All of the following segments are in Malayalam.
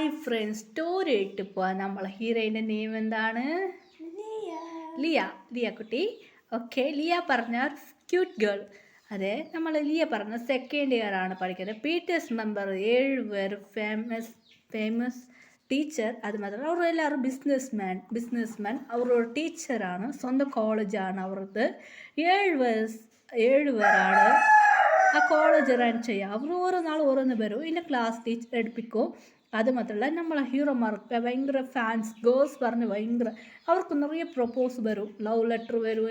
ഹായ് ഫ്രണ്ട്സ്, സ്റ്റോറി ഇട്ട് പോവാം. നമ്മളെ ഹീറോയിൻ്റെ നെയിം എന്താണ്? ലിയ. ലിയ കുട്ടി. ഓക്കെ, ലിയ പറഞ്ഞ ക്യൂട്ട് ഗേൾ. അതെ, നമ്മൾ ലിയ പറഞ്ഞ സെക്കൻഡ് ഇയർ ആണ് പഠിക്കുന്നത്. പീറ്റേഴ്സ് മെമ്പർ 7 പേർ ഫേമസ് ടീച്ചർ. അത് മാത്രമല്ല അവർ എല്ലാവരും ബിസിനസ്മാൻ. അവരൊരു ടീച്ചറാണ്, സ്വന്തം കോളേജാണ് അവർക്ക്. 7 പേരാണ് ആ കോളേജ് റൺ ചെയ്യുക. അവർ ഓരോ നാൾ ഓരോന്ന് വരും, ഇതിൻ്റെ ക്ലാസ് ടീച്ചർ എടുപ്പിക്കും. അത് മാത്രമല്ല നമ്മളെ ഹീറോമാർക്ക് ഭയങ്കര ഫാൻസ് ഗേൾസ് പറഞ്ഞ് ഭയങ്കര അവർക്ക് നിറയെ പ്രൊപ്പോസ് വരും, ലവ് ലെറ്റർ വരും.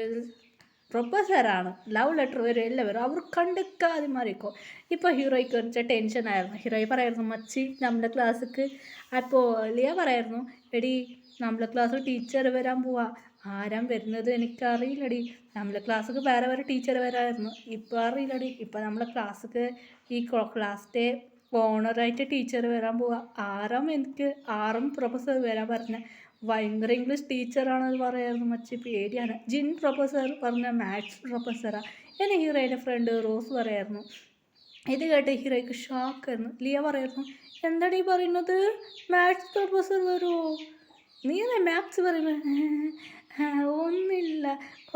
പ്രൊപ്പോസറാണ്, ലവ് ലെറ്റർ വരും, എല്ലാം വരും. അവർ കണ്ടെക്കാതെ മാറിക്കോ. ഇപ്പോൾ ഹീറോയ്ക്ക് വെച്ചാൽ ടെൻഷനായിരുന്നു. ഹീറോയി പറയായിരുന്നു, മച്ചി നമ്മുടെ ക്ലാസ്സിക്ക്. അപ്പോൾ ലിയ പറയായിരുന്നു, എടി നമ്മളെ ക്ലാസ്സിൽ ടീച്ചർ വരാൻ പോവാ. ആരാം വരുന്നത് എനിക്കറിയില്ലടി. നമ്മളെ ക്ലാസ്സിക്ക് വേറെ ടീച്ചർ വരാമായിരുന്നു. ഇപ്പോൾ അറിയില്ലടി. ഇപ്പോൾ നമ്മളെ ക്ലാസ്സിക്ക് ഈ ക്ലാസ്സിൻ്റെ ഓണറായിട്ട് ടീച്ചർ വരാൻ പോവാ. ആറും പ്രൊഫസർ വരാൻ പറഞ്ഞ ഭയങ്കര ഇംഗ്ലീഷ് ടീച്ചറാണെന്ന് പറയായിരുന്നു. മച്ചി പേടിയാണ്. ജിൻ പ്രൊഫസർ പറഞ്ഞ മാത്സ് പ്രൊഫസറാണ് എന്നെ ഹീറോയുടെ ഫ്രണ്ട് റോസ് പറയായിരുന്നു. ഇത് കേട്ട് ഹീറോയ്ക്ക് ഷോക്കായിരുന്നു. ലിയ പറയായിരുന്നു, എന്താടി പറയുന്നത്? മാത്സ് പ്രൊഫസർ വരുമോ? നീ അല്ലേ മാത്സ് പറയുന്നത്?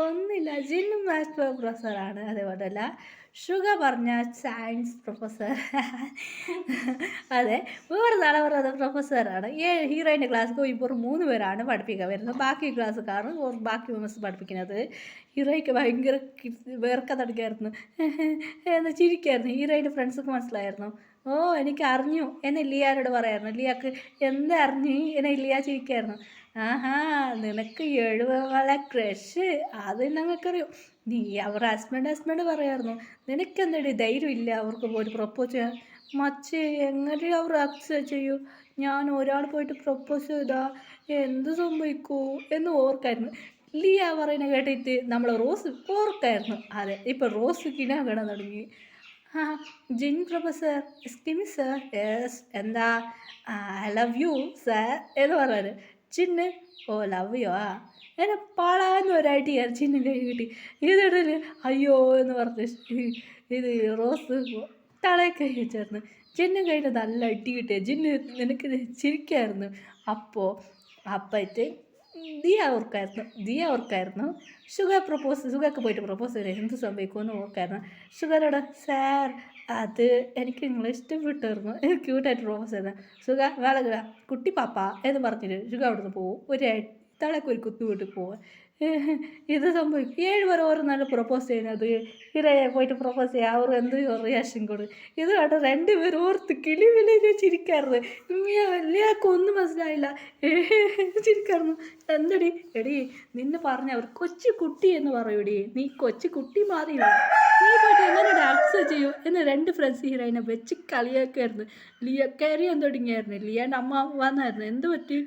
ഒന്നില്ല ജിന്നും മാത്സ് പ്രൊഫസറാണ്. അതേപോലെയല്ല ഷുഗ പറഞ്ഞ സയൻസ് പ്രൊഫസർ. അതെ, വേറെ നാളെ പറയുന്നത് പ്രൊഫസറാണ്. ഹീറോയിൻ്റെ ക്ലാസ്സിൽ ഇപ്പോൾ 3 പേരാണ് പഠിപ്പിക്കാൻ വരുന്നത്. ബാക്കി ക്ലാസ്സുകാരും ബാക്കി മെമ്പേഴ്സ് പഠിപ്പിക്കുന്നത്. ഹീറോയ്ക്ക് ഭയങ്കര വേർക്കാൻ തുടങ്ങിയായിരുന്നു, എന്ന് ചിരിക്കായിരുന്നു. ഹീറോയിൻ്റെ ഫ്രണ്ട്സൊക്കെ മനസ്സിലായിരുന്നു. ഓ എനിക്ക് അറിഞ്ഞു എന്നെ ലിയാനോട് പറയായിരുന്നു. ലിയാക്ക് എന്താ അറിഞ്ഞു എന്നെ ലിയ ചിരിക്കായിരുന്നു. ആഹാ, നിനക്ക് 7 പേളെ ക്രഷ്, അത് ഞങ്ങൾക്കറിയും. നീ അവർ ഹസ്ബൻഡ് പറയായിരുന്നു, നിനക്കെന്തടി ധൈര്യം ഇല്ല അവർക്ക് പോയിട്ട് പ്രപ്പോസ് ചെയ്യാൻ? മച്ചേ, എങ്ങനെ അവർ അക്സെപ്റ്റ് ചെയ്യൂ? ഞാൻ ഒരാൾ പോയിട്ട് പ്രപ്പോസ് ചെയ്താൽ എന്ത് സംഭവിക്കൂ എന്ന് ഓർക്കായിരുന്നു. ലിയ പറയുന്നത് കേട്ടിട്ട് നമ്മൾ റോസ് ഓർക്കായിരുന്നു. അതെ, ഇപ്പം റോസ് കിണാകണം തുടങ്ങി. ആ, ജിൻ professor, excuse me sir. Yes, എന്താ? ഐ ലവ് യു സർ എന്ന് പറയാറ്. ജിന്ന്, ഓ ലവ് യോ ആ എന്നെ പാളാന്ന് ഒരായിട്ട് ചിന്നും കൈ കിട്ടി. ഇതിടല് അയ്യോ എന്ന് പറഞ്ഞ് ഇത് റോസ് തളയെ കൈ വെച്ചായിരുന്നു. ജിന്നും കയ്യിൽ നല്ല അടി കിട്ടിയ ജിന്ന് നിനക്ക് ചിരിക്കായിരുന്നു. അപ്പയിട്ട് ദിയ ഓർക്കായിരുന്നു ഷുഗർക്ക് പോയിട്ട് പ്രപ്പോസ് ചെയ്ത് എന്ത് സംഭവിക്കുമെന്ന് ഓർക്കായിരുന്നു. ഷുഗറോട്, സാർ അത് എനിക്ക് നിങ്ങളെ ഇഷ്ടപ്പെട്ടായിരുന്നു, ക്യൂട്ടായിട്ട് പ്രപ്പോസ് ചെയ്ത്. ഷുഗ വേള കുട്ടി പാപ്പ എന്ന് പറഞ്ഞിട്ട് ഷുഗ അവിടുന്ന് പോകും. തളയ്ക്ക് ഒരു കുത്തുവിട്ട് പോവുക. ഇത് സംഭവിക്കും. 7 പേർ ഓരോ നല്ല പ്രപ്പോസ് ചെയ്യുന്നത്. ഇരയെ പോയിട്ട് പ്രപ്പോസ് ചെയ്യുക, അവർ എന്ത് റിയാക്ഷൻ കൊടുക്കും. ഇത് കണ്ട 2 പേർ ഓർത്ത് കിളി ചിരിക്കാറുണ്ട്. വലിയാൾക്ക് ഒന്നും മനസ്സിലായില്ല, ചിരിക്കാറുന്നു. എന്തടി എടി, നിന്നെ പറഞ്ഞ അവർ കൊച്ചു കുട്ടി എന്ന് പറയൂടി, നീ കൊച്ചു കുട്ടി മാറിയില്ല, നീ പോയിട്ട് എങ്ങനെ ഡാൻസ് ചെയ്യൂ എന്ന് 2 ഫ്രണ്ട്സ് ഹീറോയിനെ വെച്ച് കളിയാക്കായിരുന്നു. ലിയ കരയാൻ തുടങ്ങിയായിരുന്നു. ലിയാൻ്റെ അമ്മ വന്നായിരുന്നു. എന്ത് പറ്റി?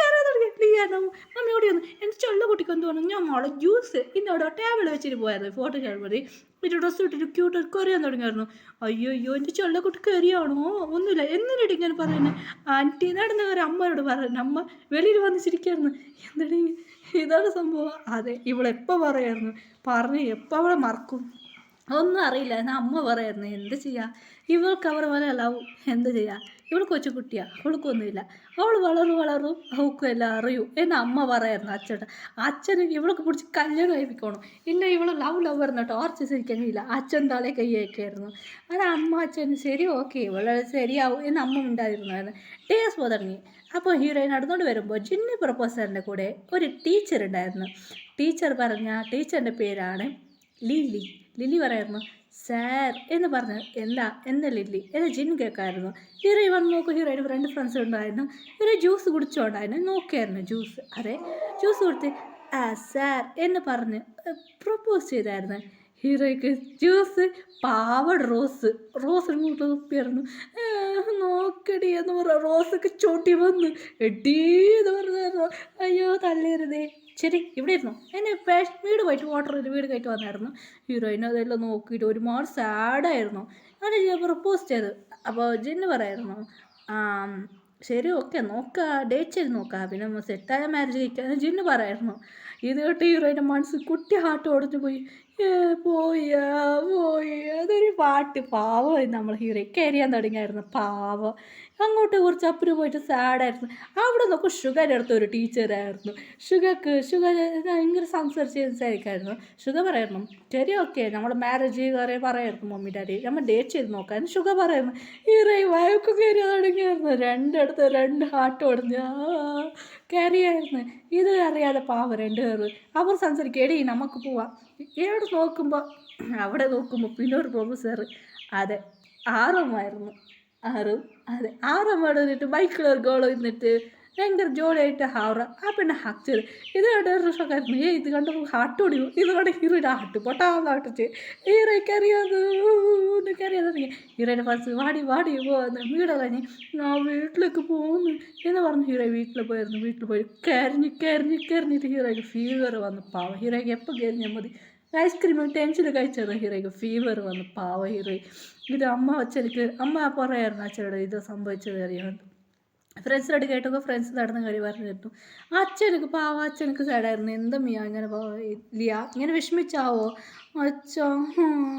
കരയാൻ തുടങ്ങി. ലിയാൻ്റെ മമ്മിയോട് വന്നു, എൻ്റെ ചൊല്ല കുട്ടിക്ക് എന്ത് തോന്നുന്നു? ഞാൻ മോളെ ജ്യൂസ് ഇന്നവിടെ ടേബിൾ വെച്ചിട്ട് പോയായിരുന്നു. ഫോട്ടോ മതി ഒരു ഡ്രസ്സ് ഇട്ടിട്ട് ക്യൂട്ട് കറിയാൻ തുടങ്ങിയായിരുന്നു. അയ്യോ എൻ്റെ ചൊല്ല കുട്ടി കറിയാണോ? ഒന്നുമില്ല. എന്നിട്ട് ഇങ്ങനെ പറയുന്നത്? ആൻറ്റി നടന്ന കാര്യം അമ്മയോട് പറയുന്നത്. അമ്മ വെളിയിൽ വന്ന് ചിരിക്കായിരുന്നു. എന്താണ് ഇതാണ് സംഭവം. അതെ, ഇവളെപ്പോൾ പറയായിരുന്നു, പറഞ്ഞ് എപ്പോൾ അവളെ മറക്കും ഒന്നും അറിയില്ല എന്ന് അമ്മ പറയായിരുന്നു. എന്ത് ചെയ്യുക, ഇവൾക്ക് അവർ പോലെ അല്ലാവും. എന്ത് ചെയ്യുക, ഇവൾ കൊച്ചു കുട്ടിയാണ്, അവൾക്കൊന്നുമില്ല. അവൾ വളരും അവൾക്കും എല്ലാം അറിയൂ എന്ന് അമ്മ പറയായിരുന്നു. അച്ഛന് ഇവൾക്ക് പിടിച്ച് കല്യാണം കഴിപ്പിക്കണം, ഇല്ല ഇവൾ ലവ് വരുന്ന ടോർച്ച് ശരിക്കാൻ കഴിയില്ല. അച്ഛൻ തലേ കൈയൊക്കെയായിരുന്നു. അത് അച്ഛന് ശരി ഓക്കെ ഇവളെ ശരിയാവും എന്ന് അമ്മ ഉണ്ടായിരുന്നു. ഡേസ് തുടങ്ങി. അപ്പോൾ ഹീറോയിൻ നടന്നുകൊണ്ട് വരുമ്പോൾ ജിന്നി പ്രൊഫസറിൻ്റെ കൂടെ ഒരു ടീച്ചർ ഉണ്ടായിരുന്നു. ടീച്ചറിൻ്റെ പേരാണ് ലില്ലി പറയായിരുന്നു. സാർ എന്ന് പറഞ്ഞു. എന്താ ലില്ലി എന്ന് ജിൻ കേൾക്കായിരുന്നു. ഹീറോയിൻ വന്ന് നോക്കും. ഹീറോയിന് 2 ഫ്രണ്ട്സ് ഉണ്ടായിരുന്നു. ഹീറോ ജ്യൂസ് കുടിച്ചോണ്ടായിരുന്നു നോക്കിയായിരുന്നു. ജ്യൂസ് കൊടുത്ത് സാർ എന്ന് പറഞ്ഞ് പ്രപ്പോസ് ചെയ്തായിരുന്നു. ഹീറോയ്ക്ക് ജ്യൂസ് പാവട റോസ് തുപ്പിയായിരുന്നു. നോക്കടി എന്ന് പറഞ്ഞ റോസൊക്കെ ചോട്ടി വന്നു എടീ എന്ന് പറഞ്ഞായിരുന്നു. അയ്യോ തള്ളരുതേ. ശരി ഇവിടെ ഇരുന്നു. എന്നെ വീട് പോയിട്ട് വീട് കയറ്റി വന്നായിരുന്നു. ഹീറോയിൻ അതെല്ലാം നോക്കിയിട്ട് ഒരുപാട് സാഡായിരുന്നു. അങ്ങനെ പ്രപ്പോസ് ചെയ്ത്. അപ്പോൾ ജിന്ന് പറയായിരുന്നു, ശരി ഓക്കെ നോക്കാം, ഡേറ്റ് ചെയ്ത് നോക്കാം, പിന്നെ സെറ്റായ മാരേജ് കഴിക്കാൻ ജിന്ന് പറയായിരുന്നു. ഇത് കേട്ട് ഹീറോയിൻ്റെ മനസ്സ് കുട്ടി ഹാർട്ട് ഓടിച്ചു പോയി. ഏ, പോയാ പോയി അതൊരു പാട്ട് പാവമായി നമ്മൾ ഹീറോ കരയാൻ തുടങ്ങിയായിരുന്നു പാവം. അങ്ങോട്ട് കുറച്ച് അപ്പുറം പോയിട്ട് സാഡായിരുന്നു. അവിടെ നോക്കും ഷുഗർ അടുത്ത ഒരു ടീച്ചറായിരുന്നു. ഷുഗർ ഭയങ്കര സംസാരിക്കായിരുന്നു. ഷുഗർ പറയായിരുന്നു ശരി ഓക്കെ നമ്മൾ മാരേജ് കയറി പറയായിരുന്നു മമ്മി ഡാഡി നമ്മൾ ഡേറ്റ് ചെയ്ത് നോക്കാൻ ഷുഗർ പറയുന്നു. ഹീറോ വഴക്ക് കയറിയാൻ തുടങ്ങിയായിരുന്നു. രണ്ടിടത്ത് രണ്ട് ഹാർട്ട് ഓടിഞ്ഞ് കയറിയായിരുന്നു. ഇത് അറിയാതെ പാവം രണ്ടുപേർ അവർ സംസാരിക്കും എടീ നമുക്ക് പോവാം. ഇവിടെ നോക്കുമ്പോൾ അവിടെ നോക്കുമ്പോൾ പിന്നെ ഒരു പ്രൊഫസർ അതെ ആറമ്മായിരുന്നു. ആറും അതെ ആറമ്മയുടെ നിന്നിട്ട് ബൈക്കിലൊരു ഗോളം ഇരുന്നിട്ട് ഭയങ്കര ജോളിയായിട്ട് ഹാറ ആ പെണ്ണെ ഹാക്ചത് ഇത് കണ്ട ഒരു ഷോക്കായിരുന്നു. ഇത് കണ്ടപ്പോൾ ഹാർട്ട് ഓടിയും ഇത് കണ്ട ഹീറോയുടെ ഹാർട്ട് പൊട്ടാട്ടിച്ച് ഹീറോയ്ക്ക് അറിയാതെ തുടങ്ങി. ഹീറോയുടെ ഫസ്റ്റ് വാടി പോകുന്നു വീട് കഴിഞ്ഞ് ആ വീട്ടിലേക്ക് പോകുന്നു എന്ന് പറഞ്ഞു. ഹീറോ വീട്ടിൽ പോയി കരഞ്ഞിട്ട് ഹീറോയ്ക്ക് ഫീവർ വന്നു പാവം. ഹീറോയ്ക്ക് എപ്പോൾ കയറിഞ്ഞാൽ മതി ഐസ്ക്രീം ടെൻഷൻ കഴിച്ചത് ഹീറോയ്ക്ക് ഫീവർ വന്നു പാവ ഹീറോ. ഇത് അമ്മ പറയായിരുന്നു അച്ഛനോട് ഇത് സംഭവിച്ചത് അറിയാമെന്ന്. ഫ്രണ്ട്സിനോട് കേട്ടപ്പോൾ ഫ്രണ്ട്സ് നടന്ന കാര്യം പറഞ്ഞു കേട്ടു. അച്ഛനക്ക് സാഡായിരുന്നു. എന്താ മിയ ഇങ്ങനെ ഇല്ല ഇങ്ങനെ വിഷമിച്ചാവോ അച്ഛാ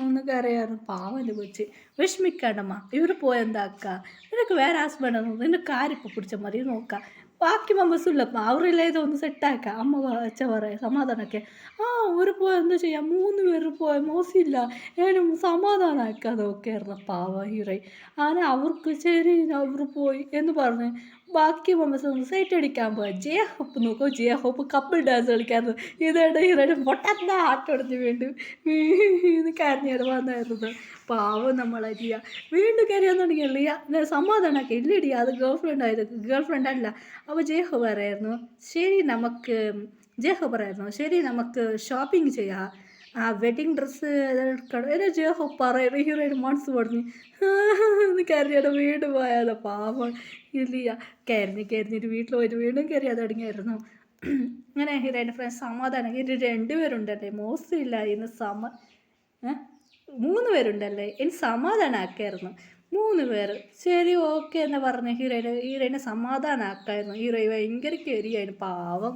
എന്നൊക്കെ അറിയാമായിരുന്നു. പാവൻ്റെ കൊച്ച് വിഷമിക്കാണ്ടമ്മ ഇവർ പോയെന്താക്കുക നിനക്ക് വേറെ ഹസ്ബൻഡ് നിന്റെ കാരിപ്പോൾ പിടിച്ചാൽ മതി നോക്കാം ബാക്കി മെമ്പേഴ്സുള്ളപ്പം അവരില്ല ഇതൊന്ന് സെറ്റാക്കാം അച്ഛൻ പറയാം സമാധാനമൊക്കെ ഒരു പോയ എന്താ ചെയ്യാം 3 പേര് പോയ മോശമില്ല ഞാനും സമാധാനമാക്കാം നോക്കിയായിരുന്നു പാവ ഹീറോ. അങ്ങനെ അവർക്ക് ശരി അവർ പോയി എന്ന് പറഞ്ഞ് ബാക്കി മെമ്പേഴ്സ് ഒന്ന് സൈറ്റ് അടിക്കാൻ പോയ ജെ ഹോപ്പ് നോക്കും. ജെ ഹോപ്പ് കപ്പിൾ ഡാൻസ് കളിക്കായിരുന്നു. ഇതേടെ ഹീറോയുടെ പൊട്ടാത്ത ആട്ടൊടിഞ്ഞ് വീണ്ടും കരഞ്ഞേട് വന്നായിരുന്നു പാവം നമ്മളെ ലിയ. വീണ്ടും കരയാൻ തുടങ്ങിയ ലിയ സമാധാനമൊക്കെ ഇല്ലടി അത് ഗേൾ ഫ്രണ്ട് അല്ല. അപ്പോൾ ജേഹോ പറയായിരുന്നു ശരി നമുക്ക് ഷോപ്പിംഗ് ചെയ്യാം ആ വെഡിങ് ഡ്രസ്സ് എടുക്കണം എന്നെ ജേഹോ പറയുന്നു. ഹീറോയുടെ മനസ്സ് പറഞ്ഞു കരഞ്ഞിട്ട് വീണ്ടും പോയാലോ പാവം ഇല്ല കരഞ്ഞിട്ട് വീട്ടിൽ പോയിട്ട് വീണ്ടും കരയാൻ തുടങ്ങിയായിരുന്നു. അങ്ങനെ ഹീറോയുടെ ഫ്രണ്ട്സ് സമാധാനം ഇത് 2 പേരുണ്ടല്ലേ മോശമില്ല ഇന്ന് 3 പേരുണ്ടല്ലേ ഇനി സമാധാനമാക്കായിരുന്നു 3 പേർ ശരി ഓക്കെ എന്ന് പറഞ്ഞ് ഹീറോയിനെ സമാധാനമാക്കായിരുന്നു. ഹീറോ ഭയങ്കര കെരിയായിരുന്നു പാവം.